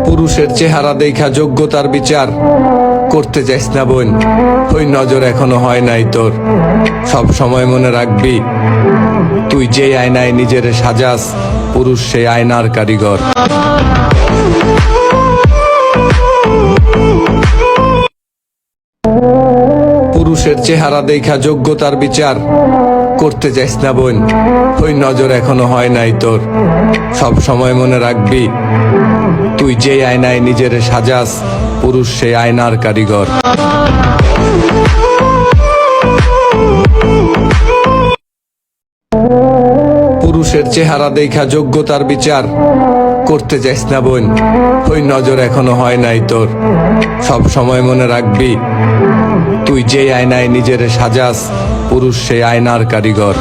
পুরুষের চেহারা দেখা যোগ্যতার বিচার করতে যাইস না বোন, ওই নজর এখনো হয় নাই তোর। সব সময় মনে রাখবি, তুই যে আয়নায় নিজের সাজাস, পুরুষ সেই আয়নার কারিগর। পুরুষের চেহারা দেখা যোগ্যতার বিচার করতে যাইস না বোন, ওই নজর এখনো হয় নাই তোর। সব সময় মনে রাখবি, তুই যে আয়নায় নিজের সাজাস, পুরুষ সেই আয়নার কারিগর। পুরুষের চেহারা দেখা যোগ্যতার বিচার করতে যাইস না বোন, ওই নজর এখনো হয় নাই তোর। সব সময় মনে রাখবি, তুই যে আয়নায় নিজের সাজাস, পুরুষ সেই আয়নার কারিগর।